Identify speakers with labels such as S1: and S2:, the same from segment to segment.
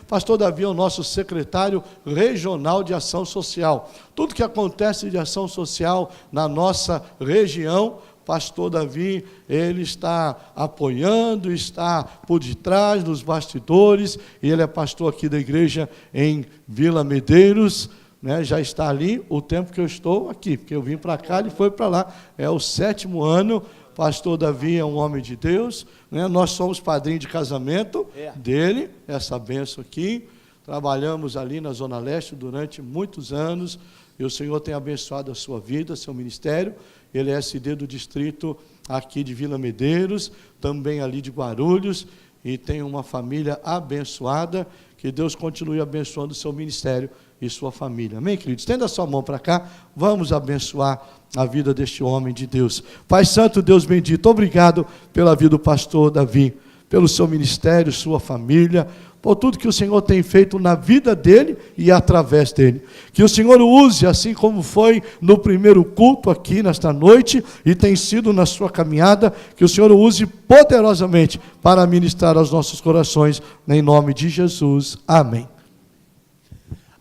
S1: Pastor Davi é o nosso secretário regional de ação social. Tudo que acontece de ação social na nossa região, Pastor Davi, ele está apoiando, está por detrás dos bastidores, e ele é pastor aqui da igreja em Vila Medeiros, né? Já está ali o tempo que eu estou aqui, porque eu vim para cá, ele foi para lá, é o 7º ano. Pastor Davi é um homem de Deus, né? Nós somos padrinho de casamento dele, essa benção aqui. Trabalhamos ali na Zona Leste durante muitos anos, e o Senhor tem abençoado a sua vida, seu ministério. Ele é SD do distrito aqui de Vila Medeiros, também ali de Guarulhos, e tem uma família abençoada. Que Deus continue abençoando o seu ministério e sua família. Amém, queridos? Estenda a sua mão para cá, vamos abençoar a vida deste homem de Deus. Pai Santo, Deus bendito, obrigado pela vida do pastor Davi, pelo seu ministério, sua família, por tudo que o Senhor tem feito na vida dele e através dele. Que o Senhor o use, assim como foi no primeiro culto aqui nesta noite, e tem sido na sua caminhada, que o Senhor o use poderosamente para ministrar aos nossos corações, em nome de Jesus. Amém.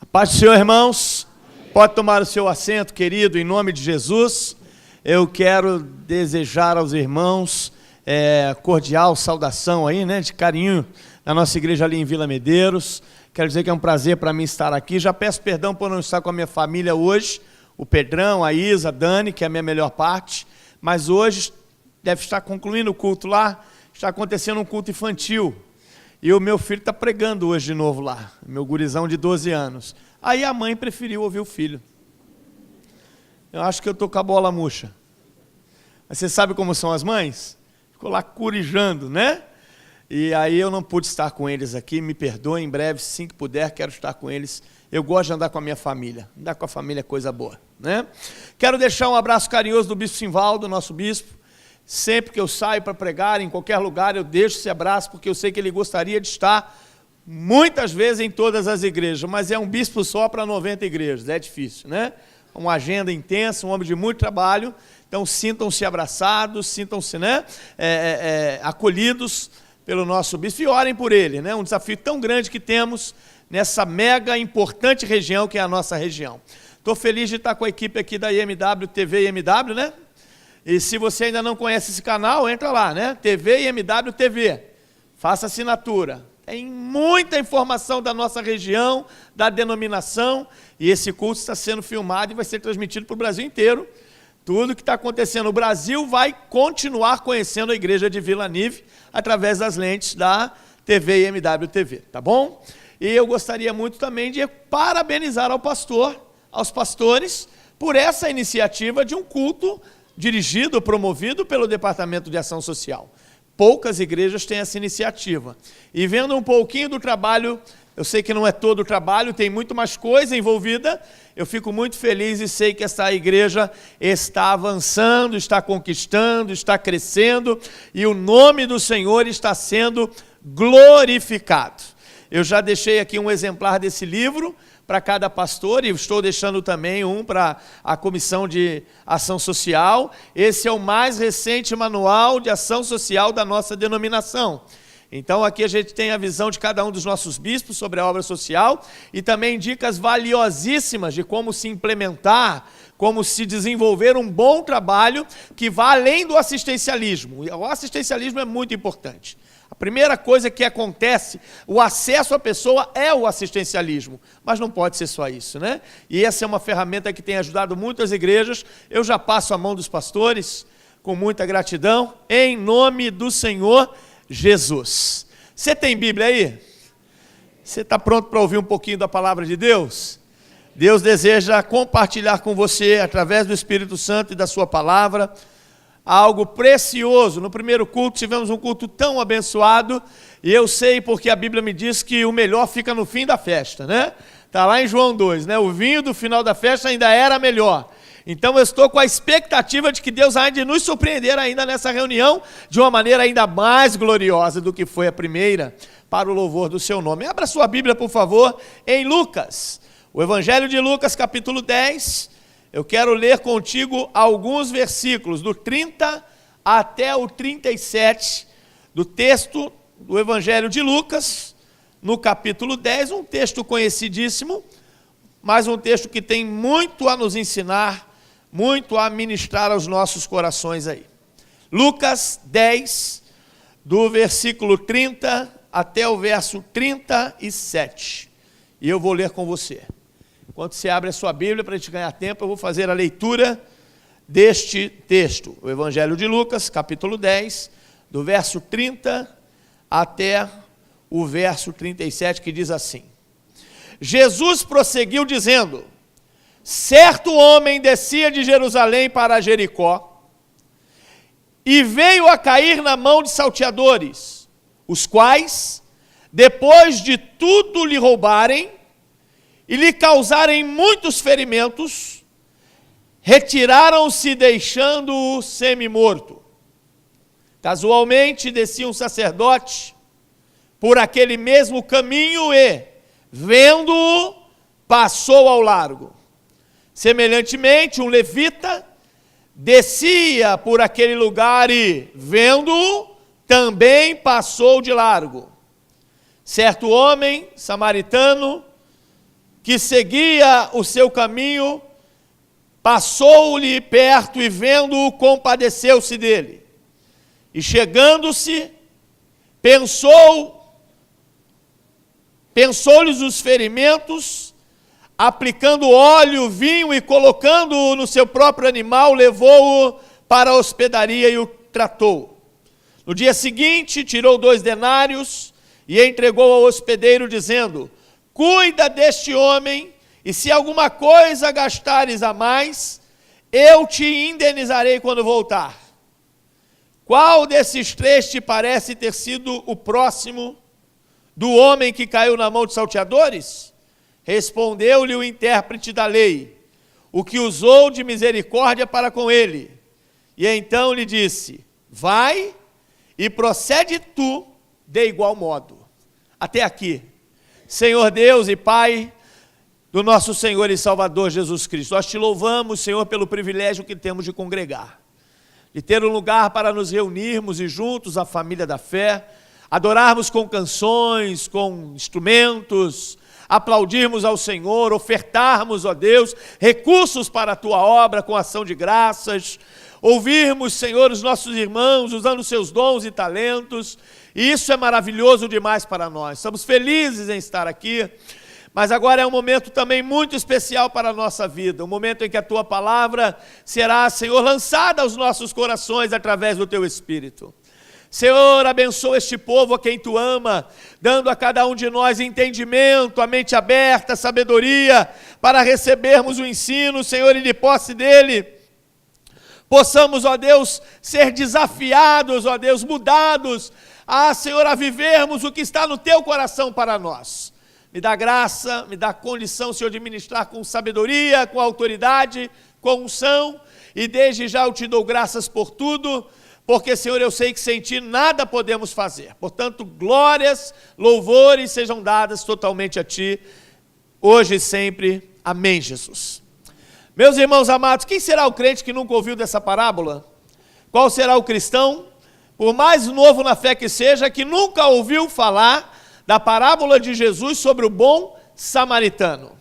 S2: A paz do Senhor, irmãos. Pode tomar o seu assento, querido, em nome de Jesus. Eu quero desejar aos irmãos cordial saudação aí, né, de carinho, na nossa igreja ali em Vila Medeiros. Quero dizer que é um prazer para mim estar aqui. Já peço perdão por não estar com a minha família hoje, o Pedrão, a Isa, a Dani, que é a minha melhor parte, mas hoje deve estar concluindo o culto lá, está acontecendo um culto infantil, e o meu filho está pregando hoje de novo lá, meu gurizão de 12 anos. Aí a mãe preferiu ouvir o filho. Eu acho que eu estou com a bola murcha. Mas você sabe como são as mães? Ficou lá corijando, né? E aí eu não pude estar com eles aqui, me perdoem, em breve, assim que puder, quero estar com eles. Eu gosto de andar com a minha família, andar com a família é coisa boa, né? Quero deixar um abraço carinhoso do Bispo Simvaldo, nosso bispo. Sempre que eu saio para pregar, em qualquer lugar, eu deixo esse abraço, porque eu sei que ele gostaria de estar muitas vezes em todas as igrejas, mas é um bispo só para 90 igrejas, é difícil, né? Uma agenda intensa, um homem de muito trabalho, então sintam-se abraçados, sintam-se, né, acolhidos pelo nosso bispo, e orem por ele, né? Um desafio tão grande que temos nessa mega importante região que é a nossa região. Estou feliz de estar com a equipe aqui da IMW, TV IMW, né? E se você ainda não conhece esse canal, entra lá, né? TV IMW TV, faça assinatura. Tem muita informação da nossa região, da denominação, e esse culto está sendo filmado e vai ser transmitido para o Brasil inteiro. Tudo que está acontecendo, o Brasil vai continuar conhecendo a igreja de Vila Nive através das lentes da TV IMW TV, tá bom? E eu gostaria muito também de parabenizar ao pastor, aos pastores, por essa iniciativa de um culto dirigido, promovido pelo Departamento de Ação Social. Poucas igrejas têm essa iniciativa. E vendo um pouquinho do trabalho, eu sei que não é todo o trabalho, tem muito mais coisa envolvida, eu fico muito feliz e sei que essa igreja está avançando, está conquistando, está crescendo, e o nome do Senhor está sendo glorificado. Eu já deixei aqui um exemplar desse livro para cada pastor, e estou deixando também um para a Comissão de Ação Social. Esse é o mais recente manual de ação social da nossa denominação. Então aqui a gente tem a visão de cada um dos nossos bispos sobre a obra social, e também dicas valiosíssimas de como se implementar, como se desenvolver um bom trabalho que vá além do assistencialismo. O assistencialismo é muito importante. A primeira coisa que acontece, o acesso à pessoa é o assistencialismo, mas não pode ser só isso, né? E essa é uma ferramenta que tem ajudado muitas igrejas. Eu já passo a mão dos pastores com muita gratidão, em nome do Senhor Jesus. Você tem Bíblia aí? Você está pronto para ouvir um pouquinho da palavra de Deus? Deus deseja compartilhar com você, através do Espírito Santo e da sua palavra, algo precioso. No primeiro culto tivemos um culto tão abençoado, e eu sei porque a Bíblia me diz que o melhor fica no fim da festa, né? Está lá em João 2, né? O vinho do final da festa ainda era melhor. Então eu estou com a expectativa de que Deus há de nos surpreender ainda nessa reunião, de uma maneira ainda mais gloriosa do que foi a primeira, para o louvor do seu nome. Abra sua Bíblia, por favor, em Lucas, o Evangelho de Lucas, capítulo 10, eu quero ler contigo alguns versículos, do 30 até o 37, do texto do Evangelho de Lucas, no capítulo 10, um texto conhecidíssimo, mas um texto que tem muito a nos ensinar, muito a ministrar aos nossos corações aí. Lucas 10, do versículo 30 até o verso 37. E eu vou ler com você. Enquanto você abre a sua Bíblia, para a gente ganhar tempo, eu vou fazer a leitura deste texto. O Evangelho de Lucas, capítulo 10, do verso 30 até o verso 37, que diz assim: Jesus prosseguiu dizendo: certo homem descia de Jerusalém para Jericó, e veio a cair na mão de salteadores, os quais, depois de tudo lhe roubarem e lhe causarem muitos ferimentos, retiraram-se deixando-o semi-morto. Casualmente descia um sacerdote por aquele mesmo caminho e, vendo-o, passou ao largo. Semelhantemente, um levita descia por aquele lugar e, vendo-o, também passou de largo. Certo homem samaritano que seguia o seu caminho, passou-lhe perto e, vendo-o, compadeceu-se dele. E chegando-se, pensou-lhes os ferimentos, aplicando óleo, vinho e colocando-o no seu próprio animal, levou-o para a hospedaria e o tratou. No dia seguinte, tirou 2 denários e entregou ao hospedeiro, dizendo: cuida deste homem, e se alguma coisa gastares a mais, eu te indenizarei quando voltar. Qual desses 3 te parece ter sido o próximo do homem que caiu na mão de salteadores? Respondeu-lhe o intérprete da lei: o que usou de misericórdia para com ele. E então lhe disse: vai e procede tu de igual modo. Até aqui. Senhor Deus e Pai do nosso Senhor e Salvador Jesus Cristo, nós te louvamos, Senhor, pelo privilégio que temos de congregar, de ter um lugar para nos reunirmos e juntos, a família da fé, adorarmos com canções, com instrumentos, aplaudirmos ao Senhor, ofertarmos, ó Deus, recursos para a Tua obra com ação de graças, ouvirmos, Senhor, os nossos irmãos usando seus dons e talentos, e isso é maravilhoso demais para nós. Estamos felizes em estar aqui, mas agora é um momento também muito especial para a nossa vida, um momento em que a Tua palavra será, Senhor, lançada aos nossos corações através do Teu Espírito. Senhor, abençoa este povo a quem Tu ama, dando a cada um de nós entendimento, a mente aberta, sabedoria, para recebermos o ensino, Senhor, e de posse dele, possamos, ó Deus, ser desafiados, ó Deus, mudados, Senhor, a vivermos o que está no Teu coração para nós. Me dá graça, me dá condição, Senhor, de ministrar com sabedoria, com autoridade, com unção, e desde já eu Te dou graças por tudo, porque, Senhor, eu sei que sem Ti nada podemos fazer. Portanto, glórias, louvores sejam dadas totalmente a Ti, hoje e sempre. Amém, Jesus. Meus irmãos amados, quem será o crente que nunca ouviu dessa parábola? Qual será o cristão, por mais novo na fé que seja, que nunca ouviu falar da parábola de Jesus sobre o bom samaritano?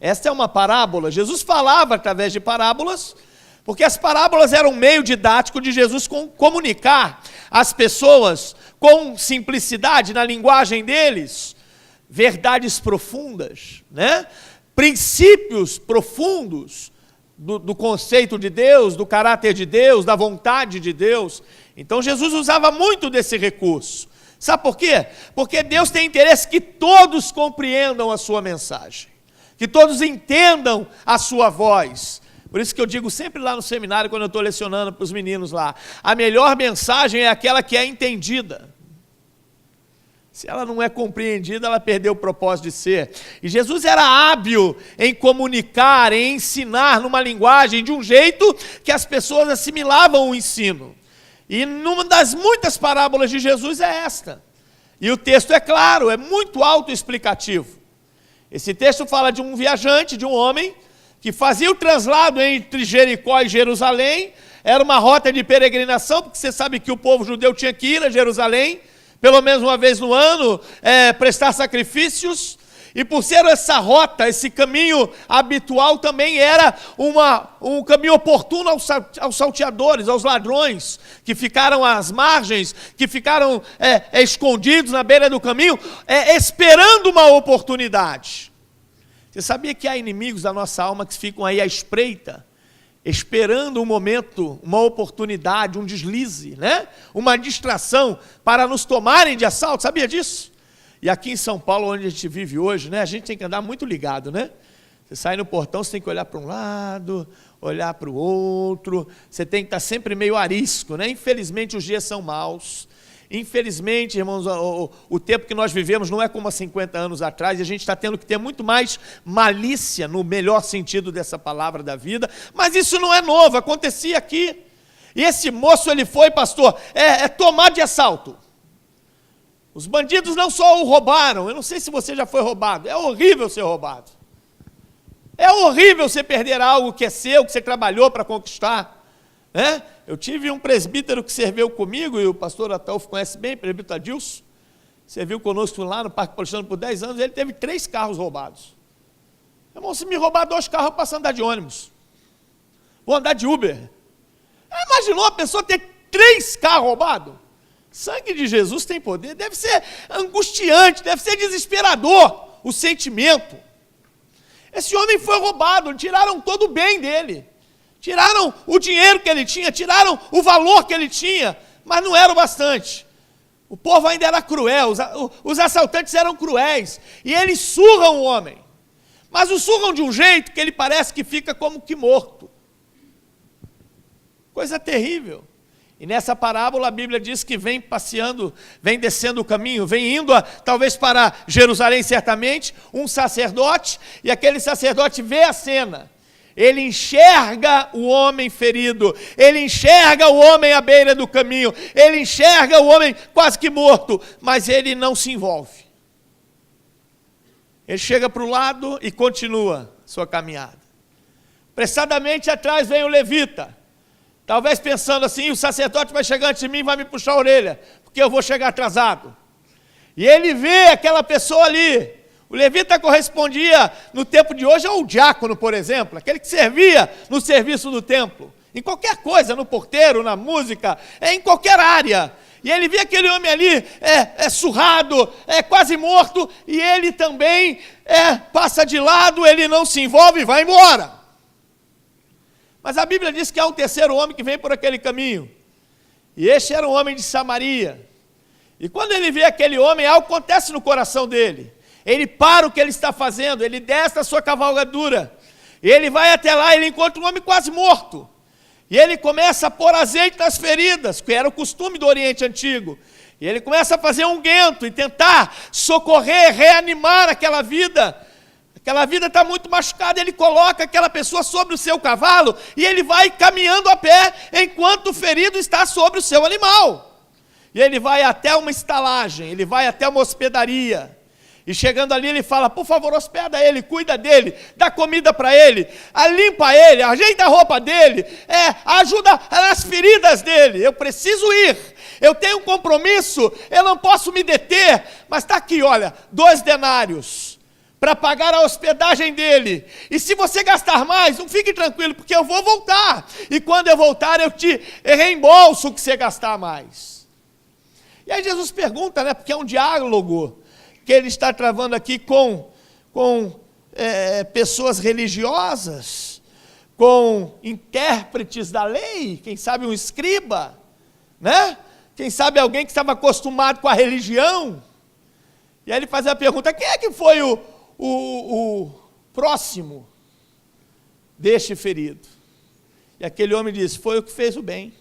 S2: Esta é uma parábola. Jesus falava através de parábolas, porque as parábolas eram um meio didático de Jesus comunicar às pessoas com simplicidade, na linguagem deles, verdades profundas, né? Princípios profundos do conceito de Deus, do caráter de Deus, da vontade de Deus. Então Jesus usava muito desse recurso. Sabe por quê? Porque Deus tem interesse que todos compreendam a sua mensagem, que todos entendam a sua voz. Por isso que eu digo sempre lá no seminário, quando eu estou lecionando para os meninos lá, a melhor mensagem é aquela que é entendida. Se ela não é compreendida, ela perdeu o propósito de ser. E Jesus era hábil em comunicar, em ensinar numa linguagem de um jeito que as pessoas assimilavam o ensino. E uma das muitas parábolas de Jesus é esta. E o texto é claro, é muito autoexplicativo. Esse texto fala de um viajante, de um homem, que fazia o traslado entre Jericó e Jerusalém. Era uma rota de peregrinação, porque você sabe que o povo judeu tinha que ir a Jerusalém pelo menos uma vez no ano, prestar sacrifícios. E por ser essa rota, esse caminho habitual, também era um caminho oportuno aos salteadores, aos ladrões, que ficaram às margens, que ficaram escondidos na beira do caminho, esperando uma oportunidade. Você sabia que há inimigos da nossa alma que ficam aí à espreita, esperando um momento, uma oportunidade, um deslize, né? Uma distração para nos tomarem de assalto? Sabia disso? E aqui em São Paulo, onde a gente vive hoje, né, a gente tem que andar muito ligado, né? Você sai no portão, você tem que olhar para um lado, olhar para o outro, você tem que estar sempre meio arisco, né? Infelizmente os dias são maus. Infelizmente, irmãos, o tempo que nós vivemos não é como há 50 anos atrás, e a gente está tendo que ter muito mais malícia, no melhor sentido dessa palavra da vida, mas isso não é novo, acontecia aqui. E esse moço, ele foi, pastor, tomado de assalto. Os bandidos não só o roubaram, eu não sei se você já foi roubado, é horrível ser roubado. É horrível você perder algo que é seu, que você trabalhou para conquistar. Né? Eu tive um presbítero que serviu comigo, e o pastor Ataúfo conhece bem, presbítero Adilson, serviu conosco lá no Parque Paulistano por 10 anos, ele teve 3 carros roubados. Irmão, se me roubar 2 carros, eu passo a andar de ônibus. Vou andar de Uber. Imaginou a pessoa ter 3 carros roubados? Sangue de Jesus tem poder, deve ser angustiante, deve ser desesperador o sentimento. Esse homem foi roubado, tiraram todo o bem dele, tiraram o dinheiro que ele tinha, tiraram o valor que ele tinha, mas não era o bastante. O povo ainda era cruel, os assaltantes eram cruéis, e eles surram o homem, mas o surram de um jeito que ele parece que fica como que morto. Coisa terrível. E nessa parábola a Bíblia diz que vem passeando, vem descendo o caminho, vem indo talvez para Jerusalém certamente, um sacerdote, e aquele sacerdote vê a cena. Ele enxerga o homem ferido, ele enxerga o homem à beira do caminho, ele enxerga o homem quase que morto, mas ele não se envolve. Ele chega para o lado e continua sua caminhada. Apressadamente atrás vem o levita, talvez pensando assim, o sacerdote vai chegar antes de mim e vai me puxar a orelha, porque eu vou chegar atrasado. E ele vê aquela pessoa ali. O levita correspondia, no tempo de hoje, ao diácono, por exemplo, aquele que servia no serviço do templo, em qualquer coisa, no porteiro, na música, em qualquer área. E ele vê aquele homem ali, surrado, quase morto, e ele também passa de lado, ele não se envolve e vai embora. Mas a Bíblia diz que há um terceiro homem que vem por aquele caminho. E este era um homem de Samaria. E quando ele vê aquele homem, algo acontece no coração dele. Ele para o que ele está fazendo, ele desce a sua cavalgadura. E ele vai até lá, ele encontra um homem quase morto. E ele começa a pôr azeite nas feridas, que era o costume do Oriente Antigo. E ele começa a fazer unguento e tentar socorrer, reanimar aquela vida. Aquela vida está muito machucada, ele coloca aquela pessoa sobre o seu cavalo e ele vai caminhando a pé enquanto o ferido está sobre o seu animal. E ele vai até uma estalagem, ele vai até uma hospedaria. E chegando ali ele fala, por favor, hospeda ele, cuida dele, dá comida para ele, limpa ele, ajeita a roupa dele, ajuda nas feridas dele. Eu preciso ir, eu tenho um compromisso, eu não posso me deter, mas está aqui, olha, 2 denários. Para pagar a hospedagem dele, e se você gastar mais, não fique tranquilo, porque eu vou voltar, e quando eu voltar eu te reembolso o que você gastar mais. E aí Jesus pergunta, né, porque é um diálogo que ele está travando aqui com pessoas religiosas, com intérpretes da lei, quem sabe um escriba, né? Quem sabe alguém que estava acostumado com a religião. E aí ele faz a pergunta, quem é que foi o próximo deste ferido? E aquele homem diz, foi o que fez o bem,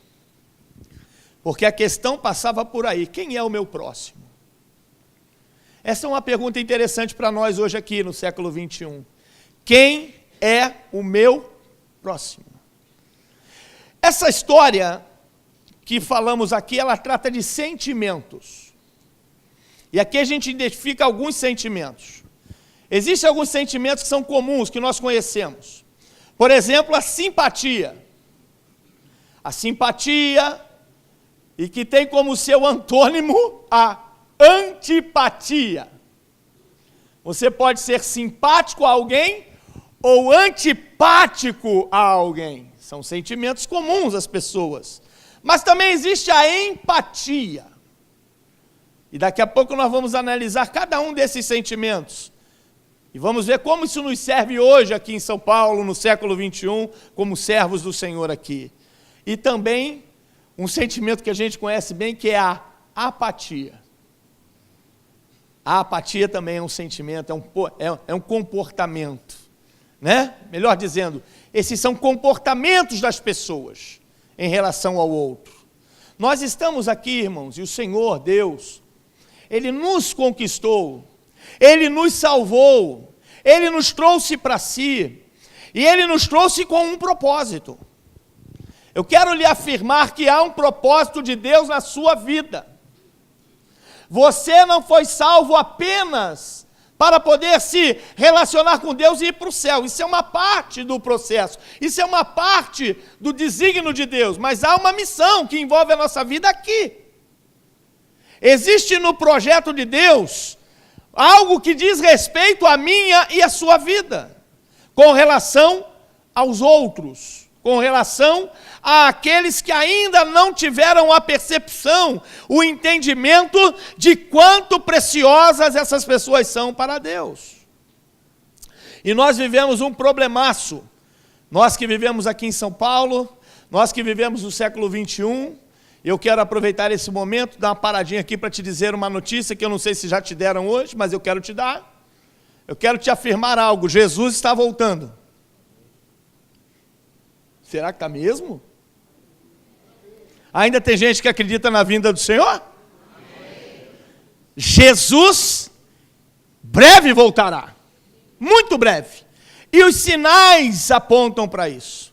S2: porque a questão passava por aí, quem é o meu próximo? Essa é uma pergunta interessante para nós hoje aqui no século 21. Quem é o meu próximo? Essa história que falamos aqui, ela trata de sentimentos. E aqui a gente identifica alguns sentimentos. Existem alguns sentimentos que são comuns, que nós conhecemos. Por exemplo, a simpatia. A simpatia, e que tem como seu antônimo a antipatia. Você pode ser simpático a alguém ou antipático a alguém. São sentimentos comuns às pessoas. Mas também existe a empatia. E daqui a pouco nós vamos analisar cada um desses sentimentos. E vamos ver como isso nos serve hoje aqui em São Paulo, no século 21, como servos do Senhor aqui. E também um sentimento que a gente conhece bem, que é a apatia. A apatia também é um sentimento, é um comportamento, né? Melhor dizendo, esses são comportamentos das pessoas em relação ao outro. Nós estamos aqui, irmãos, e o Senhor, Deus, Ele nos conquistou, Ele nos salvou, Ele nos trouxe para si, e Ele nos trouxe com um propósito. Eu quero lhe afirmar que há um propósito de Deus na sua vida. Você não foi salvo apenas para poder se relacionar com Deus e ir para o céu. Isso é uma parte do processo. Isso é uma parte do desígnio de Deus. Mas há uma missão que envolve a nossa vida aqui. Existe no projeto de Deus algo que diz respeito à minha e à sua vida, com relação aos outros, com relação àqueles que ainda não tiveram a percepção, o entendimento de quanto preciosas essas pessoas são para Deus. E nós vivemos um problemaço, nós que vivemos aqui em São Paulo, nós que vivemos no século 21, eu quero aproveitar esse momento, dar uma paradinha aqui para te dizer uma notícia que eu não sei se já te deram hoje, mas eu quero te dar. Eu quero te afirmar algo, Jesus está voltando. Será que está mesmo? Ainda tem gente que acredita na vinda do Senhor? Amém. Jesus breve voltará, muito breve. E os sinais apontam para isso.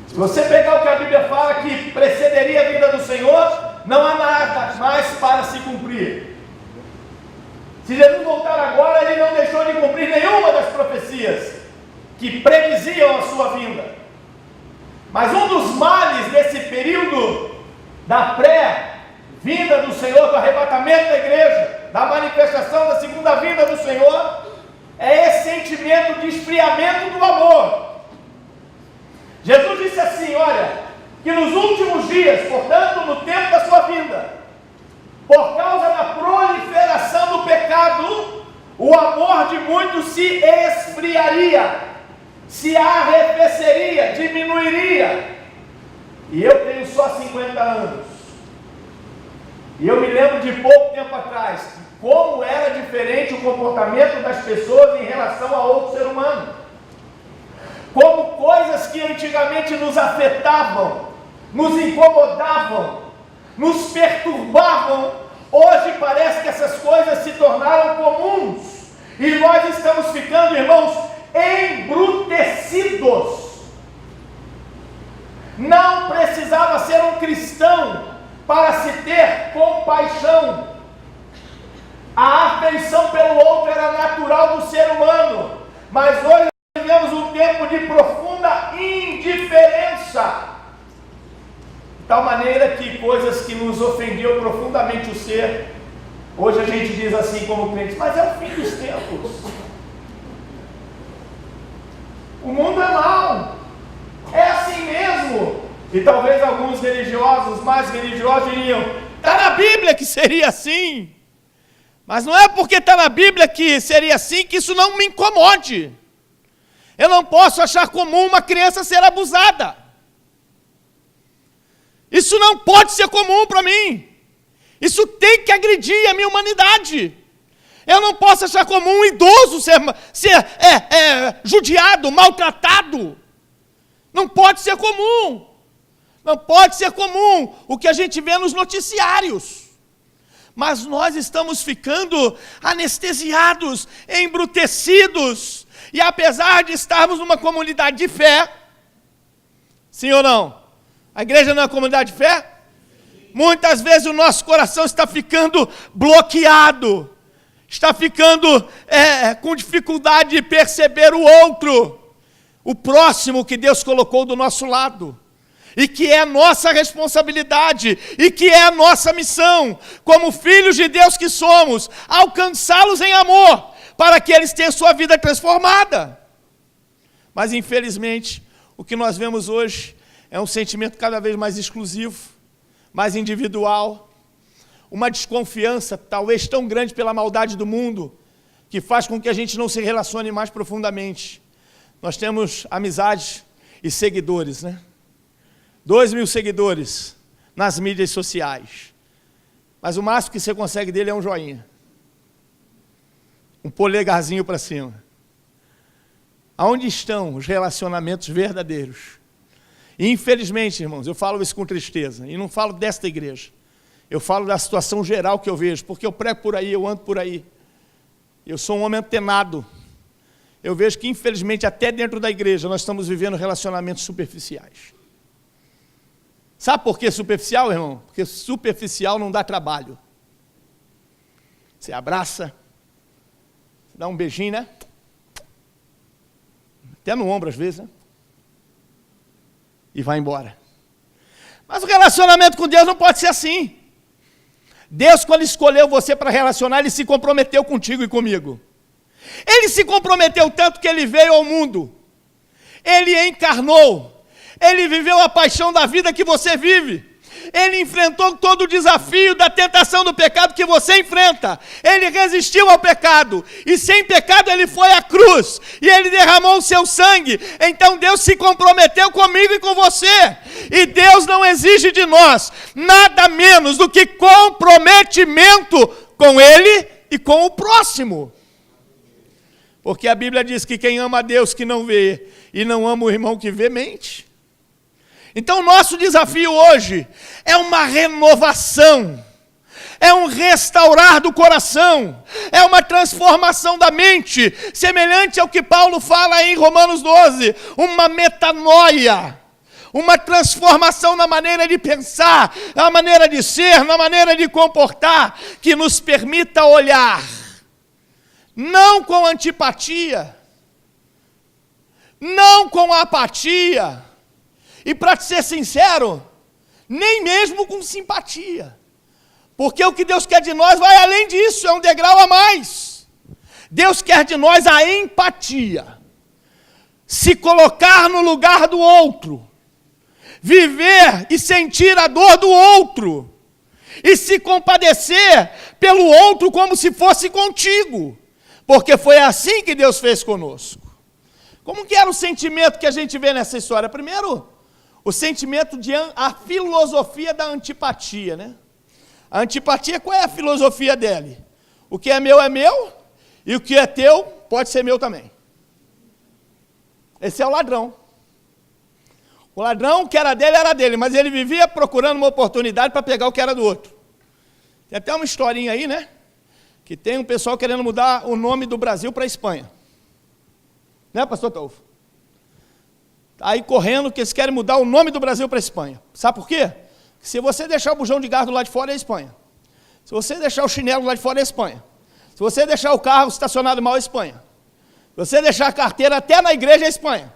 S2: Se você pegar o que a Bíblia fala que precederia a vinda do Senhor, não há nada mais para se cumprir. Se Jesus voltar agora, Ele não deixou de cumprir nenhuma das profecias que prediziam a sua vinda. Mas um dos males desse período da pré-vinda do Senhor, do arrebatamento da igreja, da manifestação da segunda vinda do Senhor, é esse sentimento de esfriamento do amor. Jesus disse assim, olha, que nos últimos dias, portanto no tempo da sua vinda, por causa da proliferação do pecado, o amor de muitos se esfriaria, se arrefeceria, diminuiria. E eu tenho só 50 anos. E eu me lembro de pouco tempo atrás, como era diferente o comportamento das pessoas em relação a outro ser humano. Como coisas que antigamente nos afetavam, nos incomodavam, nos perturbavam, hoje parece que essas coisas se tornaram comuns. E nós estamos ficando, irmãos, embrutecidos. Não precisava ser um cristão para se ter compaixão. A afeição pelo outro era natural do ser humano, mas hoje nós vivemos um tempo de profunda indiferença, de tal maneira que coisas que nos ofendiam profundamente o ser, hoje a gente diz assim como crentes, mas é o fim dos tempos. O mundo é mau, é assim mesmo. E talvez alguns religiosos, mais religiosos, diriam, está na Bíblia que seria assim. Mas não é porque está na Bíblia que seria assim que isso não me incomode. Eu não posso achar comum uma criança ser abusada. Isso não pode ser comum para mim. Isso tem que agredir a minha humanidade. Eu não posso achar comum um idoso ser judiado, maltratado. Não pode ser comum. Não pode ser comum o que a gente vê nos noticiários. Mas nós estamos ficando anestesiados, embrutecidos. E apesar de estarmos numa comunidade de fé, sim ou não? A igreja não é uma comunidade de fé? Muitas vezes o nosso coração está ficando bloqueado. Está ficando com dificuldade de perceber o outro, o próximo que Deus colocou do nosso lado. e que é nossa responsabilidade, e que é a nossa missão, como filhos de Deus que somos, alcançá-los em amor, para que eles tenham sua vida transformada. Mas, infelizmente, o que nós vemos hoje é um sentimento cada vez mais exclusivo, mais individual, uma desconfiança talvez tão grande pela maldade do mundo, que faz com que a gente não se relacione mais profundamente. Nós temos amizades e seguidores, né? 2.000 seguidores nas mídias sociais. Mas o máximo que você consegue dele é um joinha. Um polegarzinho para cima. Aonde estão os relacionamentos verdadeiros? E, infelizmente, irmãos, eu falo isso com tristeza, e não falo desta igreja. Eu falo da situação geral que eu vejo, porque eu prego por aí, eu ando por aí. Eu sou um homem antenado. Eu vejo que, infelizmente, até dentro da igreja, nós estamos vivendo relacionamentos superficiais. Sabe por que superficial, irmão? Porque superficial não dá trabalho. Você abraça, você dá um beijinho, né? Até no ombro, às vezes, né? E vai embora. Mas o relacionamento com Deus não pode ser assim. Deus, quando escolheu você para relacionar, Ele se comprometeu contigo e comigo. Ele se comprometeu tanto que Ele veio ao mundo. Ele encarnou. Ele viveu a paixão da vida que você vive. Ele enfrentou todo o desafio da tentação do pecado que você enfrenta. Ele resistiu ao pecado. E sem pecado Ele foi à cruz. E Ele derramou o seu sangue. Então Deus se comprometeu comigo e com você. E Deus não exige de nós nada menos do que comprometimento com Ele e com o próximo. Porque a Bíblia diz que quem ama a Deus que não vê e não ama o irmão que vê, mente. Então o nosso desafio hoje é uma renovação, é um restaurar do coração, é uma transformação da mente, semelhante ao que Paulo fala em Romanos 12, uma metanoia, uma transformação na maneira de pensar, na maneira de ser, na maneira de comportar, que nos permita olhar, não com antipatia, não com apatia, e para ser sincero, nem mesmo com simpatia. Porque o que Deus quer de nós vai além disso, é um degrau a mais. Deus quer de nós a empatia. Se colocar no lugar do outro. Viver e sentir a dor do outro. E se compadecer pelo outro como se fosse contigo. Porque foi assim que Deus fez conosco. Como que era o sentimento que a gente vê nessa história? Primeiro, o sentimento a filosofia da antipatia, né? A antipatia, qual é a filosofia dele? O que é meu, e o que é teu pode ser meu também. Esse é o ladrão. O ladrão, o que era dele, mas ele vivia procurando uma oportunidade para pegar o que era do outro. Tem até uma historinha aí, né? Que tem um pessoal querendo mudar o nome do Brasil para a Espanha. Né, pastor Taufo? Aí correndo que eles querem mudar o nome do Brasil para a Espanha. Sabe por quê? Se você deixar o bujão de gás do lado de fora, é a Espanha. Se você deixar o chinelo do lado de fora, é a Espanha. Se você deixar o carro estacionado mal, é a Espanha. Se você deixar a carteira até na igreja, é a Espanha.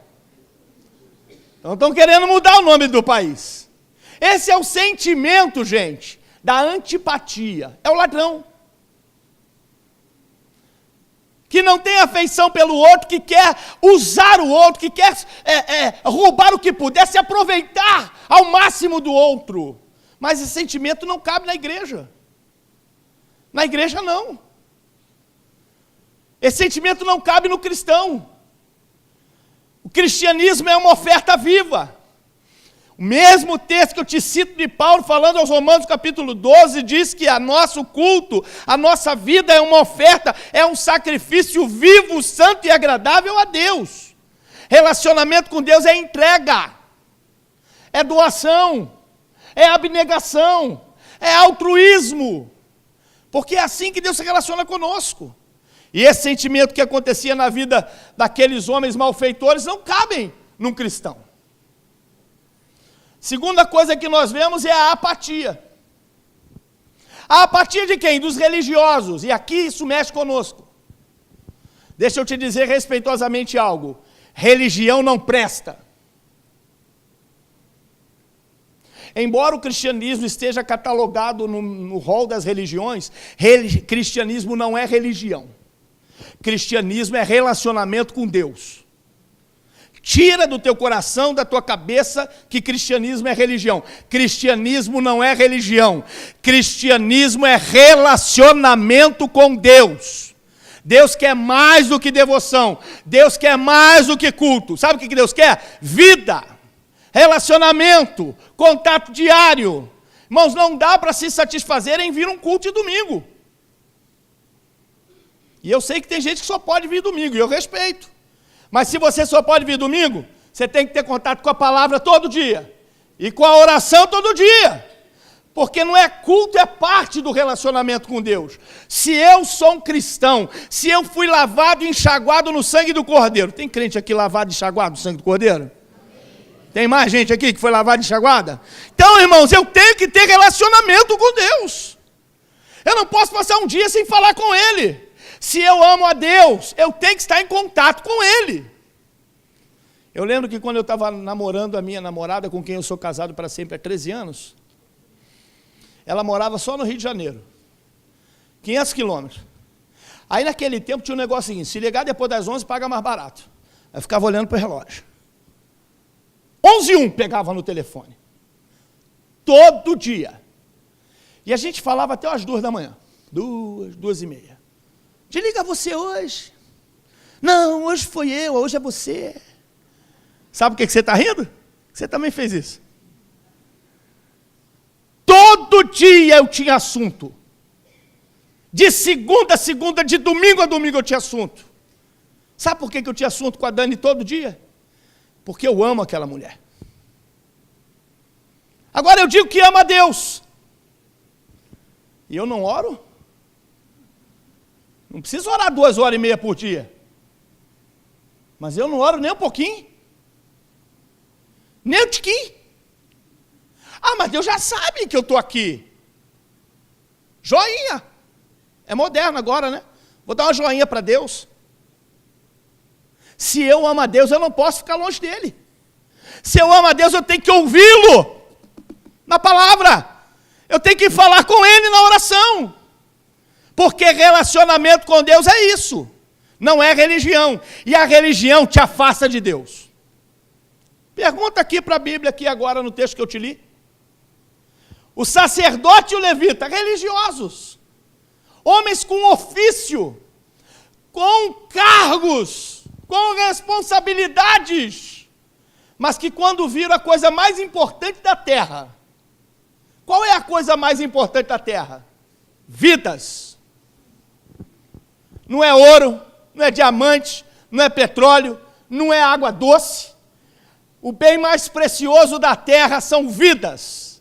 S2: Então estão querendo mudar o nome do país. Esse é o sentimento, gente, da antipatia. É o ladrão. Que não tem afeição pelo outro, que quer usar o outro, que quer roubar o que puder, se aproveitar ao máximo do outro. Mas esse sentimento não cabe na igreja. Na igreja não. Esse sentimento não cabe no cristão. O cristianismo é uma oferta viva. O mesmo texto que eu te cito de Paulo, falando aos Romanos, capítulo 12, diz que o nosso culto, a nossa vida é uma oferta, é um sacrifício vivo, santo e agradável a Deus. Relacionamento com Deus é entrega, é doação, é abnegação, é altruísmo, porque é assim que Deus se relaciona conosco. E esse sentimento que acontecia na vida daqueles homens malfeitores não cabem num cristão. Segunda coisa que nós vemos é a apatia. A apatia de quem? Dos religiosos. E aqui isso mexe conosco. Deixa eu te dizer respeitosamente algo. Religião não presta. Embora o cristianismo esteja catalogado no rol das religiões, cristianismo não é religião. Cristianismo é relacionamento com Deus. Tira do teu coração, da tua cabeça, que cristianismo é religião. Cristianismo não é religião. Cristianismo é relacionamento com Deus. Deus quer mais do que devoção. Deus quer mais do que culto. Sabe o que Deus quer? Vida, relacionamento, contato diário. Irmãos, não dá para se satisfazer em vir um culto de domingo. E eu sei que tem gente que só pode vir domingo, e eu respeito. Mas se você só pode vir domingo, você tem que ter contato com a palavra todo dia. E com a oração todo dia. Porque não é culto, é parte do relacionamento com Deus. Se eu sou um cristão, se eu fui lavado e enxaguado no sangue do Cordeiro. Tem crente aqui lavado e enxaguado no sangue do Cordeiro? Tem mais gente aqui que foi lavada e enxaguada? Então, irmãos, eu tenho que ter relacionamento com Deus. Eu não posso passar um dia sem falar com Ele. Se eu amo a Deus, eu tenho que estar em contato com Ele. Eu lembro que quando eu estava namorando a minha namorada, com quem eu sou casado para sempre há 13 anos, ela morava só no Rio de Janeiro, 500 quilômetros. Aí naquele tempo tinha um negócio seguinte, se ligar depois das 11, paga mais barato. Eu ficava olhando para o relógio. 11h01 pegava no telefone. Todo dia. E a gente falava até as 2 da manhã. 2h30. Desliga você hoje. Não, hoje foi eu, hoje é você. Sabe o que você está rindo? Você também fez isso. Todo dia eu tinha assunto. De segunda a segunda, de domingo a domingo eu tinha assunto. Sabe por que eu tinha assunto com a Dani todo dia? Porque eu amo aquela mulher. Agora eu digo que amo a Deus. E eu não oro? Não preciso orar 2h30 por dia. Mas eu não oro nem um pouquinho. Nem um tiquinho. Ah, mas Deus já sabe que eu estou aqui. Joinha. É moderno agora, né? Vou dar uma joinha para Deus. Se eu amo a Deus, eu não posso ficar longe dele. Se eu amo a Deus, eu tenho que ouvi-lo na palavra. Eu tenho que falar com ele na oração. Porque relacionamento com Deus é isso. Não é religião. E a religião te afasta de Deus. Pergunta aqui para a Bíblia, aqui agora no texto que eu te li. O sacerdote e o levita, religiosos. Homens com ofício, com cargos, com responsabilidades. Mas que quando viram a coisa mais importante da terra. Qual é a coisa mais importante da terra? Vidas. Não é ouro, não é diamante, não é petróleo, não é água doce. O bem mais precioso da terra são vidas.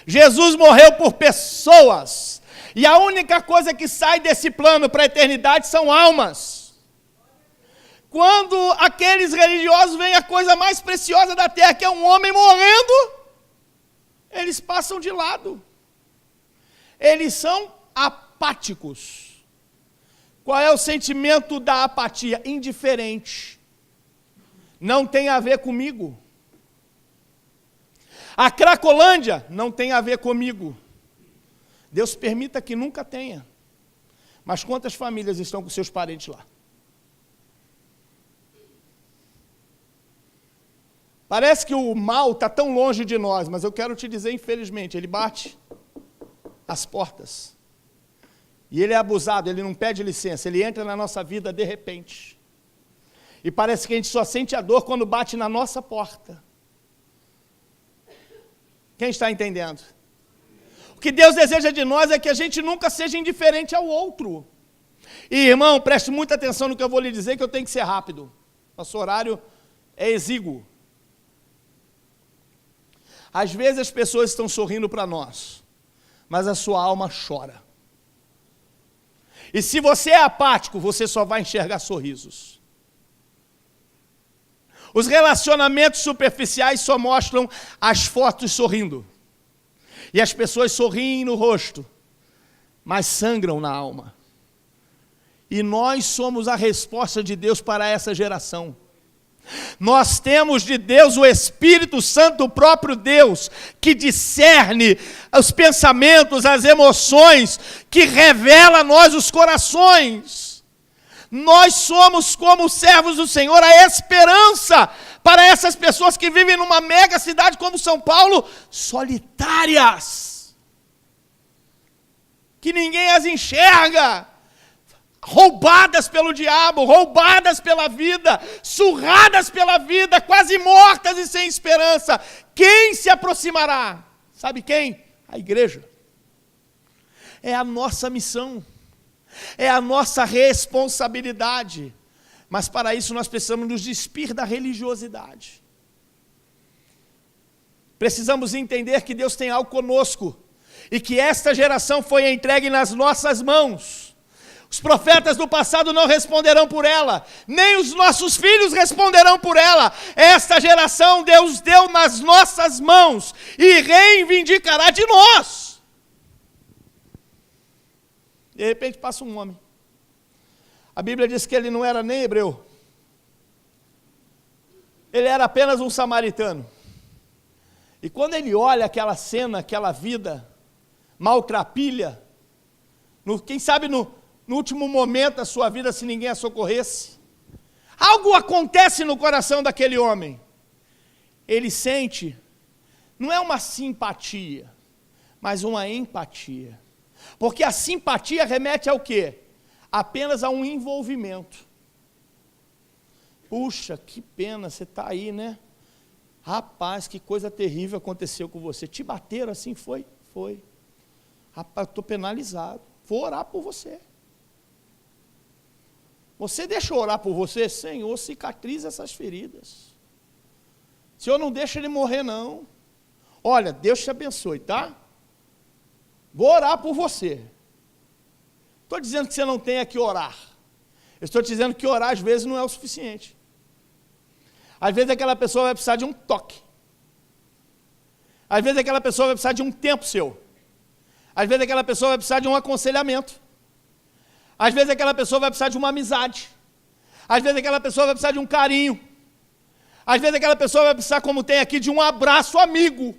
S2: Jesus morreu por pessoas. E a única coisa que sai desse plano para a eternidade são almas. Quando aqueles religiosos veem a coisa mais preciosa da terra, que é um homem morrendo, eles passam de lado. Eles são apáticos. Qual é o sentimento da apatia? Indiferente. Não tem a ver comigo. A Cracolândia não tem a ver comigo. Deus permita que nunca tenha. Mas quantas famílias estão com seus parentes lá? Parece que o mal está tão longe de nós, mas eu quero te dizer, infelizmente, ele bate as portas. E ele é abusado, ele não pede licença, ele entra na nossa vida de repente. E parece que a gente só sente a dor quando bate na nossa porta. Quem está entendendo? O que Deus deseja de nós é que a gente nunca seja indiferente ao outro. E, irmão, preste muita atenção no que eu vou lhe dizer, que eu tenho que ser rápido. Nosso horário é exíguo. Às vezes as pessoas estão sorrindo para nós, mas a sua alma chora. E se você é apático, você só vai enxergar sorrisos. Os relacionamentos superficiais só mostram as fotos sorrindo. E as pessoas sorriem no rosto, mas sangram na alma. E nós somos a resposta de Deus para essa geração. Nós temos de Deus o Espírito Santo, o próprio Deus, que discerne os pensamentos, as emoções, que revela a nós os corações. Nós somos, como servos do Senhor, a esperança para essas pessoas que vivem numa mega cidade como São Paulo, solitárias, que ninguém as enxerga, roubadas pelo diabo, roubadas pela vida, surradas pela vida, quase mortas e sem esperança. Quem se aproximará? Sabe quem? A igreja. É a nossa missão, é a nossa responsabilidade, mas para isso nós precisamos nos despir da religiosidade. Precisamos entender que Deus tem algo conosco, e que esta geração foi entregue nas nossas mãos. Os profetas do passado não responderão por ela, nem os nossos filhos responderão por ela. Esta geração Deus deu nas nossas mãos e reivindicará de nós. De repente passa um homem. A Bíblia diz que ele não era nem hebreu. Ele era apenas um samaritano. E quando ele olha aquela cena, aquela vida maltrapilha, quem sabe no último momento da sua vida, se ninguém a socorresse, algo acontece no coração daquele homem. Ele sente, não é uma simpatia, mas uma empatia. Porque a simpatia remete ao quê? Apenas a um envolvimento. Puxa, que pena, você está aí, né? Rapaz, que coisa terrível aconteceu com você. Te bateram assim? Foi? Foi. Rapaz, estou penalizado. Vou orar por você. Você deixa eu orar por você? Senhor, cicatriza essas feridas. Senhor, não deixa ele morrer, não. Olha, Deus te abençoe, tá? Vou orar por você. Estou dizendo que você não tenha que orar. Eu estou dizendo que orar às vezes não é o suficiente. Às vezes aquela pessoa vai precisar de um toque. Às vezes aquela pessoa vai precisar de um tempo seu. Às vezes aquela pessoa vai precisar de um aconselhamento. Às vezes aquela pessoa vai precisar de uma amizade. Às vezes aquela pessoa vai precisar de um carinho. Às vezes aquela pessoa vai precisar, como tem aqui, de um abraço amigo.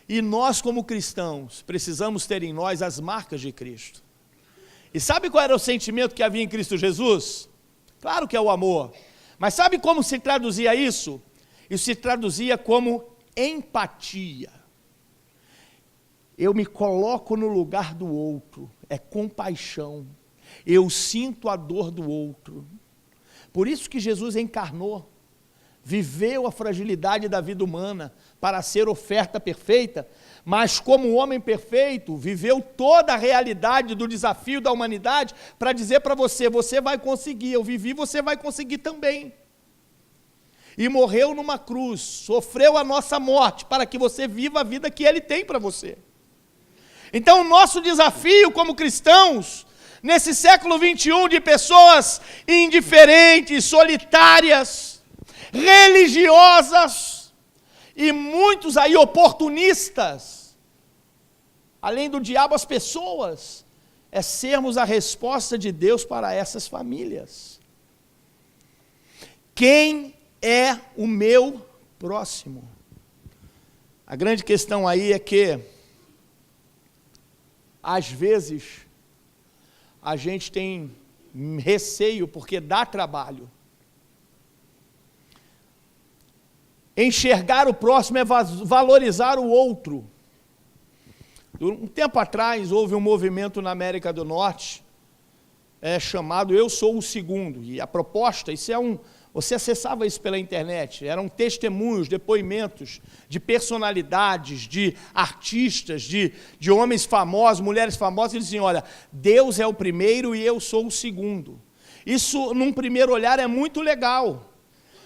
S2: E nós, como cristãos, precisamos ter em nós as marcas de Cristo. E sabe qual era o sentimento que havia em Cristo Jesus? Claro que é o amor. Mas sabe como se traduzia isso? Isso se traduzia como empatia. Eu me coloco no lugar do outro, é compaixão. Eu sinto a dor do outro. Por isso que Jesus encarnou, viveu a fragilidade da vida humana para ser oferta perfeita, mas como homem perfeito, viveu toda a realidade do desafio da humanidade para dizer para você, você vai conseguir, eu vivi, você vai conseguir também. E morreu numa cruz, sofreu a nossa morte para que você viva a vida que Ele tem para você. Então, o nosso desafio como cristãos, nesse século 21, de pessoas indiferentes, solitárias, religiosas, e muitos aí oportunistas, além do diabo, as pessoas, é sermos a resposta de Deus para essas famílias. Quem é o meu próximo? A grande questão aí é que, às vezes, a gente tem receio porque dá trabalho. Enxergar o próximo é valorizar o outro. Um tempo atrás, houve um movimento na América do Norte, chamado Eu Sou o Segundo. E a proposta, você acessava isso pela internet, eram testemunhos, depoimentos de personalidades, de artistas, de homens famosos, mulheres famosas, e diziam, olha, Deus é o primeiro e eu sou o segundo. Isso, num primeiro olhar, é muito legal,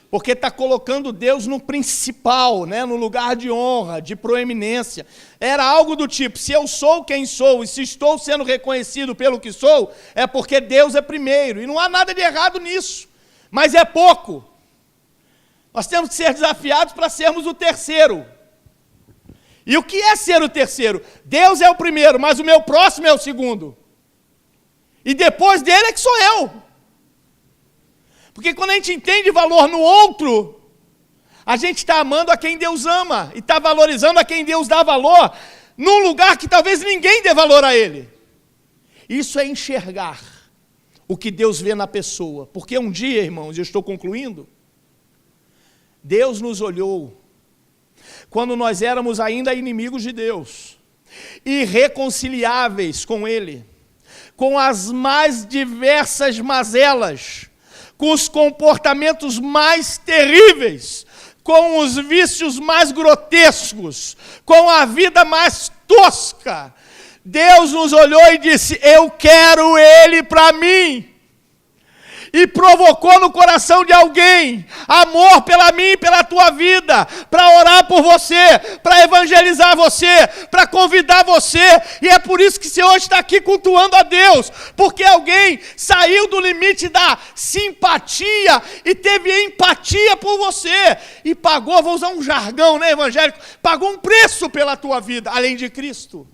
S2: porque está colocando Deus no principal, né, no lugar de honra, de proeminência. Era algo do tipo, se eu sou quem sou e se estou sendo reconhecido pelo que sou, é porque Deus é primeiro, e não há nada de errado nisso. Mas é pouco. Nós temos que ser desafiados para sermos o terceiro. E o que é ser o terceiro? Deus é o primeiro, mas o meu próximo é o segundo. E depois dele é que sou eu. Porque quando a gente entende valor no outro, a gente está amando a quem Deus ama e está valorizando a quem Deus dá valor, num lugar que talvez ninguém dê valor a ele. Isso é enxergar o que Deus vê na pessoa. Porque um dia, irmãos, eu estou concluindo, Deus nos olhou quando nós éramos ainda inimigos de Deus, irreconciliáveis com Ele, com as mais diversas mazelas, com os comportamentos mais terríveis, com os vícios mais grotescos, com a vida mais tosca. Deus nos olhou e disse: eu quero ele para mim. E provocou no coração de alguém amor pela mim e pela tua vida, para orar por você, para evangelizar você, para convidar você. E é por isso que você hoje está aqui cultuando a Deus, porque alguém saiu do limite da simpatia e teve empatia por você e pagou, vou usar um jargão, né, evangélico, pagou um preço pela tua vida, além de Cristo.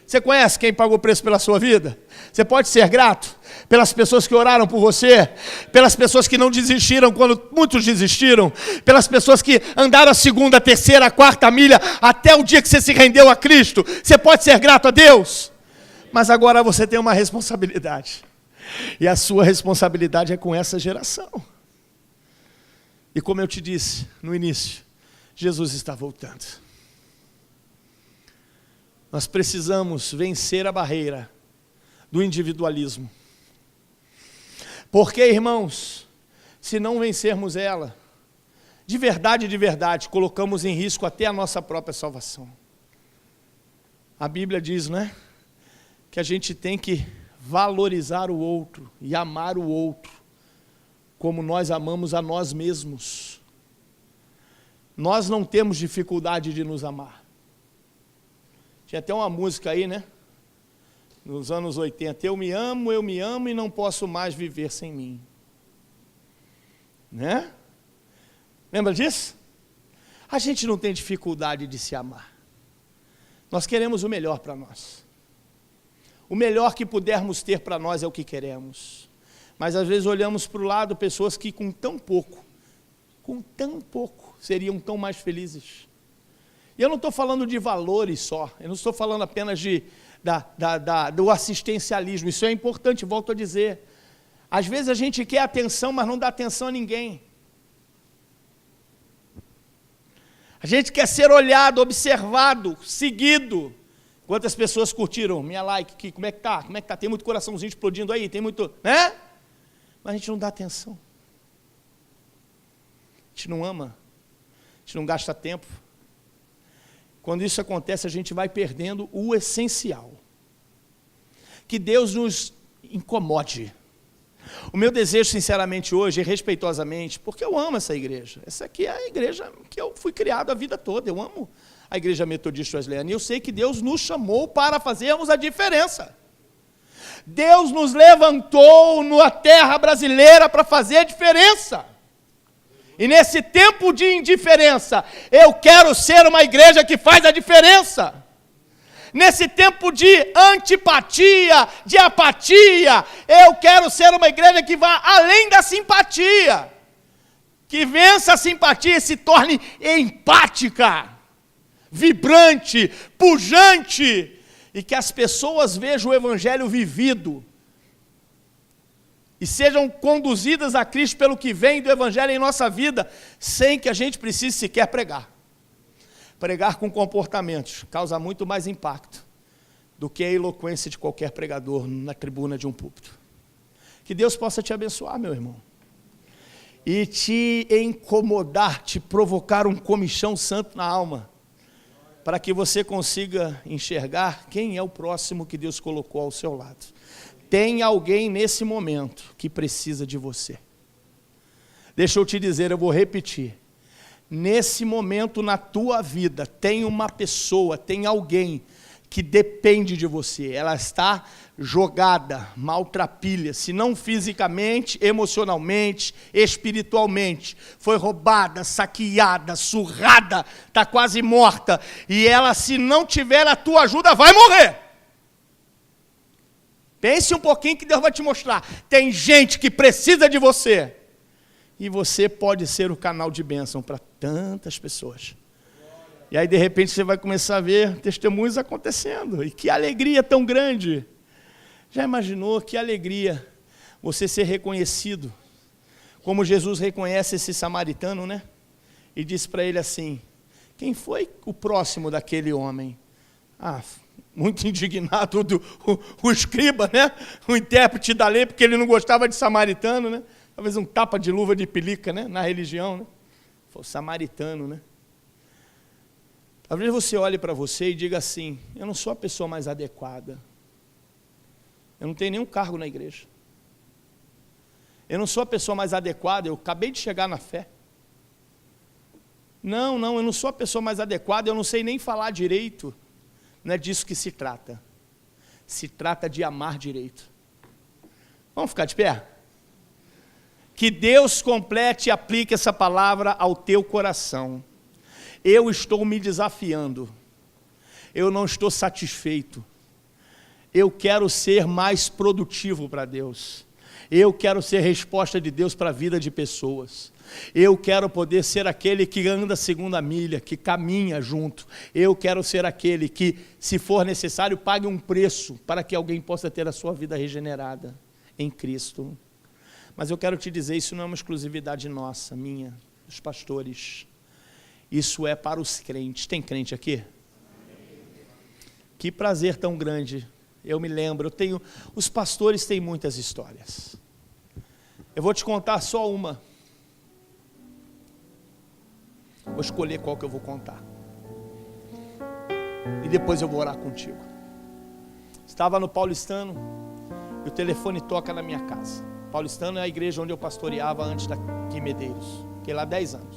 S2: Você conhece quem pagou o preço pela sua vida? Você pode ser grato pelas pessoas que oraram por você, pelas pessoas que não desistiram quando muitos desistiram, pelas pessoas que andaram a segunda, a terceira, a quarta milha, até o dia que você se rendeu a Cristo. Você pode ser grato a Deus, mas agora você tem uma responsabilidade, e a sua responsabilidade é com essa geração. E como eu te disse no início, Jesus está voltando. Nós precisamos vencer a barreira do individualismo. Porque, irmãos, se não vencermos ela, de verdade, colocamos em risco até a nossa própria salvação. A Bíblia diz, né, que a gente tem que valorizar o outro e amar o outro como nós amamos a nós mesmos. Nós não temos dificuldade de nos amar. Tinha até uma música aí, né? Nos anos 80, eu me amo e não posso mais viver sem mim. Né? Lembra disso? A gente não tem dificuldade de se amar. Nós queremos o melhor para nós. O melhor que pudermos ter para nós é o que queremos. Mas às vezes olhamos para o lado pessoas que com tão pouco, seriam tão mais felizes. E eu não estou falando de valores só, eu não estou falando apenas do assistencialismo, isso é importante, volto a dizer. Às vezes a gente quer atenção, mas não dá atenção a ninguém. A gente quer ser olhado, observado, seguido. Quantas pessoas curtiram minha like aqui? Como é que tá? Tem muito coraçãozinho explodindo aí, tem muito, né? Mas a gente não dá atenção. A gente não ama, a gente não gasta tempo. Quando isso acontece, a gente vai perdendo o essencial. Que Deus nos incomode. O meu desejo, sinceramente, hoje, e respeitosamente, porque eu amo essa igreja. Essa aqui é a igreja que eu fui criado a vida toda. Eu amo a igreja metodista wesleyana. E eu sei que Deus nos chamou para fazermos a diferença. Deus nos levantou na terra brasileira para fazer a diferença. E nesse tempo de indiferença, eu quero ser uma igreja que faz a diferença. Nesse tempo de antipatia, de apatia, eu quero ser uma igreja que vá além da simpatia. Que vença a simpatia e se torne empática, vibrante, pujante. E que as pessoas vejam o evangelho vivido. E sejam conduzidas a Cristo pelo que vem do evangelho em nossa vida, sem que a gente precise sequer pregar. Pregar com comportamentos causa muito mais impacto do que a eloquência de qualquer pregador na tribuna de um púlpito. Que Deus possa te abençoar, meu irmão, e te incomodar, te provocar um comichão santo na alma, para que você consiga enxergar quem é o próximo que Deus colocou ao seu lado. Tem alguém nesse momento que precisa de você. Deixa eu te dizer, eu vou repetir. Nesse momento na tua vida, tem uma pessoa, tem alguém que depende de você. Ela está jogada, maltrapilha, se não fisicamente, emocionalmente, espiritualmente. Foi roubada, saqueada, surrada, está quase morta. E ela, se não tiver a tua ajuda, vai morrer. Pense um pouquinho que Deus vai te mostrar. Tem gente que precisa de você. E você pode ser o canal de bênção para tantas pessoas. E aí, de repente, você vai começar a ver testemunhos acontecendo. E que alegria tão grande. Já imaginou que alegria você ser reconhecido? Como Jesus reconhece esse samaritano, né? E disse para ele assim: quem foi o próximo daquele homem? Muito indignado o escriba, né? O intérprete da lei, porque ele não gostava de samaritano, né? Talvez um tapa de luva de pelica, né? Na religião, né? Foi samaritano, né? Talvez você olhe para você e diga assim: eu não sou a pessoa mais adequada. Eu não tenho nenhum cargo na igreja. Eu não sou a pessoa mais adequada, eu acabei de chegar na fé. Não, eu não sou a pessoa mais adequada, eu não sei nem falar direito. Não é disso que se trata. Se trata de amar direito. Vamos ficar de pé? Que Deus complete e aplique essa palavra ao teu coração. Eu estou me desafiando. Eu não estou satisfeito. Eu quero ser mais produtivo para Deus. Eu quero ser resposta de Deus para a vida de pessoas. Eu quero poder ser aquele que anda a segunda milha, que caminha junto. Eu quero ser aquele que, se for necessário, pague um preço para que alguém possa ter a sua vida regenerada em Cristo. Mas eu quero te dizer, isso não é uma exclusividade nossa, minha, dos pastores. Isso é para os crentes. Tem crente aqui? Que prazer tão grande. Eu me lembro, os pastores têm muitas histórias. Eu vou te contar só uma. Vou escolher qual que eu vou contar. E depois eu vou orar contigo. Estava no Paulistano e o telefone toca na minha casa. Paulistano é a igreja onde eu pastoreava antes daqui em Medeiros. Fiquei lá 10 anos.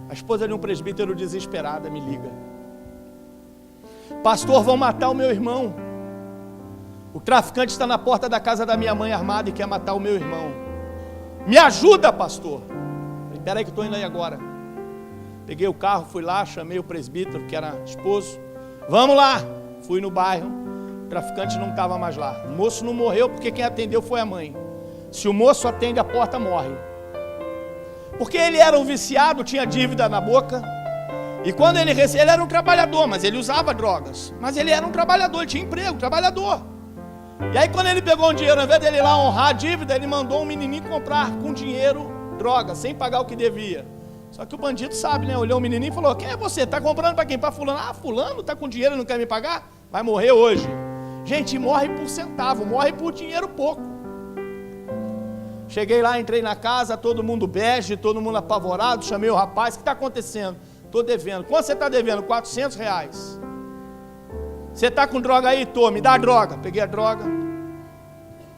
S2: A esposa de um presbítero desesperada me liga: pastor, vão matar o meu irmão. O traficante está na porta da casa da minha mãe armado e quer matar o meu irmão. Me ajuda, pastor. Espera aí que eu estou indo aí agora. Peguei o carro, fui lá, chamei o presbítero, que era esposo. Vamos lá. Fui no bairro, o traficante não estava mais lá. O moço não morreu porque quem atendeu foi a mãe. Se o moço atende, a porta morre. Porque ele era um viciado, tinha dívida na boca. E quando ele era um trabalhador, mas ele usava drogas. Mas ele era um trabalhador, ele tinha emprego, trabalhador. E aí quando ele pegou um dinheiro, ao invés dele ir lá honrar a dívida, ele mandou um menininho comprar com dinheiro droga, sem pagar o que devia. Só que o bandido sabe, né? Olhou o menininho e falou: quem é você? Está comprando para quem? Para fulano? Fulano está com dinheiro e não quer me pagar? Vai morrer hoje. Gente, morre por centavo, morre por dinheiro pouco. Cheguei lá, entrei na casa, todo mundo bege, todo mundo apavorado, chamei o rapaz: o que está acontecendo? Estou devendo. Quanto você está devendo? R$400. Você está com droga aí? Tô, me dá a droga. Peguei a droga.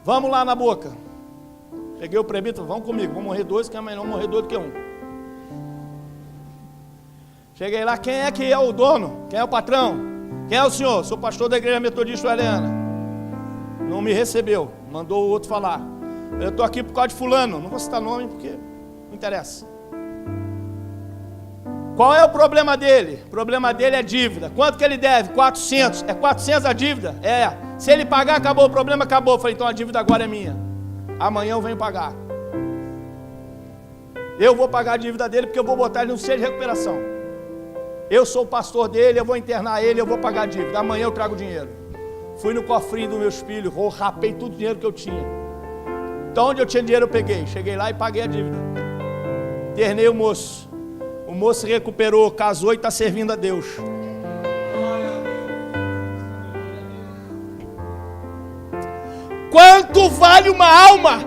S2: Vamos lá na boca. Peguei o presbítero: vamos comigo, vamos morrer dois, que é melhor morrer dois do que um. Cheguei lá: quem é que é o dono? Quem é o patrão? Quem é o senhor? Sou pastor da igreja metodista Helena. Não me recebeu, mandou o outro falar: eu estou aqui por causa de fulano. Não vou citar nome porque não interessa. Qual é o problema dele? O problema dele é dívida. Quanto que ele deve? 400. É 400 a dívida? É. Se ele pagar, acabou o problema, acabou. Eu falei: então a dívida agora é minha. Amanhã eu venho pagar. Eu vou pagar a dívida dele porque eu vou botar ele no centro de recuperação. Eu sou o pastor dele, eu vou internar ele, eu vou pagar a dívida. Amanhã eu trago o dinheiro. Fui no cofrinho dos meus filhos, rapei todo o dinheiro que eu tinha. Então onde eu tinha dinheiro eu peguei. Cheguei lá e paguei a dívida. Internei o moço. O moço se recuperou, casou e está servindo a Deus. Quanto vale uma alma?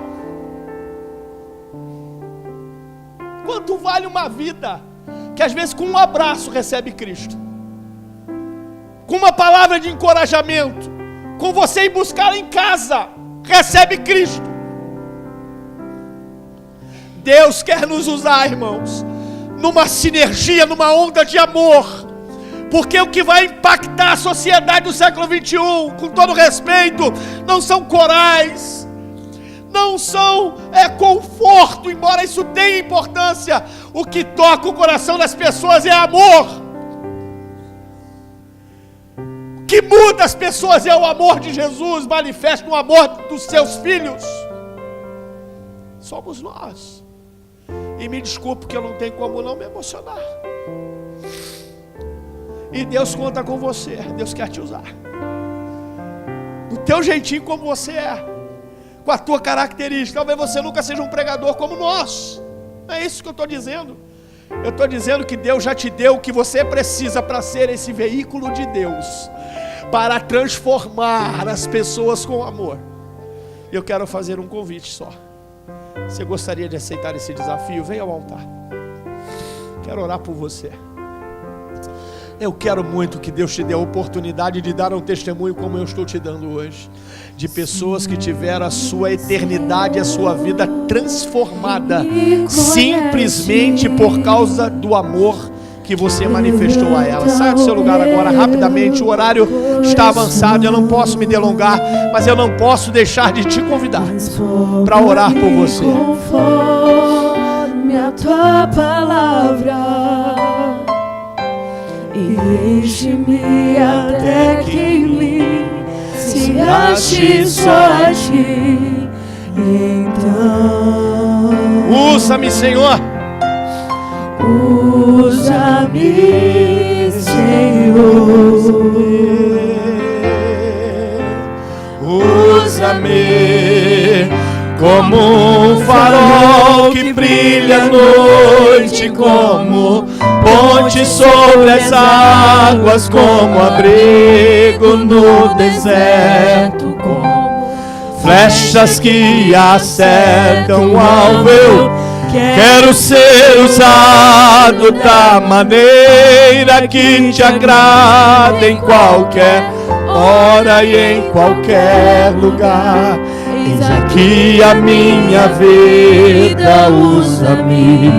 S2: Quanto vale uma vida que às vezes com um abraço recebe Cristo, com uma palavra de encorajamento, com você ir buscar em casa, recebe Cristo. Deus quer nos usar, irmãos, numa sinergia, numa onda de amor, porque o que vai impactar a sociedade do século 21, com todo respeito, não são corais, não são conforto, embora isso tenha importância. O que toca o coração das pessoas é amor. O que que muda as pessoas é o amor de Jesus, manifesta o amor dos seus filhos. Somos nós. E me desculpe que eu não tenho como não me emocionar. E Deus conta com você. Deus quer te usar. Do teu jeitinho como você é. Com a tua característica. Talvez você nunca seja um pregador como nós. Não é isso que eu estou dizendo. Eu estou dizendo que Deus já te deu o que você precisa para ser esse veículo de Deus. Para transformar as pessoas com amor. Eu quero fazer um convite só. Você gostaria de aceitar esse desafio? Venha ao altar. Quero orar por você. Eu quero muito que Deus te dê a oportunidade de dar um testemunho como eu estou te dando hoje. De pessoas que tiveram a sua eternidade, a sua vida transformada. Simplesmente por causa do amor que você manifestou a ela. Saia do seu lugar agora, rapidamente. O horário está avançado, eu não posso me delongar, mas eu não posso deixar de te convidar para orar por você.
S3: Conforme a tua palavra, e enche-me até que em mim se ache só a ti. Então
S2: usa-me, Senhor.
S3: Usa-me, Senhor.
S2: Usa-me como um farol que brilha à noite, como ponte sobre as águas, como abrigo no deserto, como flechas que acertam o alvo. Eu quero ser usado da maneira que te agrada, em qualquer hora e em qualquer lugar. Eis aqui a minha vida, usa-me,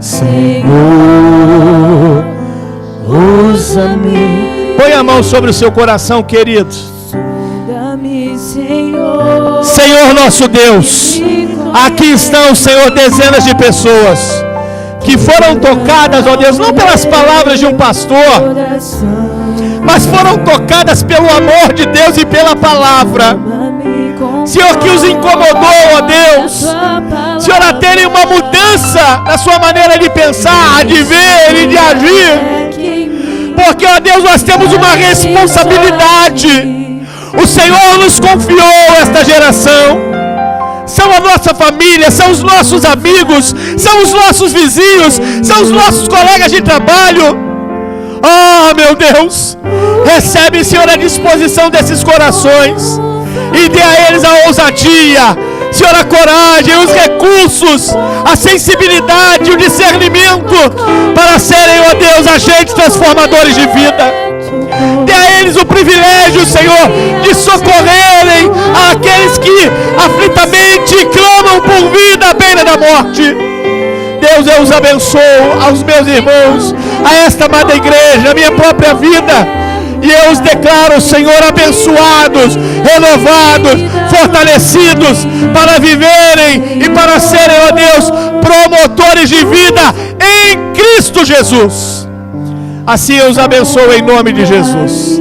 S2: Senhor, usa-me. Põe a mão sobre o seu coração, querido. Senhor nosso Deus, aqui estão, Senhor, dezenas de pessoas que foram tocadas, ó Deus, não pelas palavras de um pastor, mas foram tocadas pelo amor de Deus e pela palavra. Senhor, que os incomodou, ó Deus, Senhor, a terem uma mudança na sua maneira de pensar, de ver e de agir, porque, ó Deus, nós temos uma responsabilidade. O Senhor nos confiou esta geração. São a nossa família, são os nossos amigos, são os nossos vizinhos, são os nossos colegas de trabalho. Oh, meu Deus, recebe, Senhor, a disposição desses corações e dê a eles a ousadia, Senhor, a coragem, os recursos, a sensibilidade, o discernimento para serem, ó Deus, agentes transformadores de vida. Dê a eles o privilégio, Senhor, de socorrerem aqueles que aflitamente clamam por vida à beira da morte. Deus, eu os abençoo, aos meus irmãos, a esta amada igreja, a minha própria vida. E eu os declaro, Senhor, abençoados, renovados, fortalecidos, para viverem e para serem, ó Deus, promotores de vida em Cristo Jesus. Assim eu os abençoo em nome de Jesus.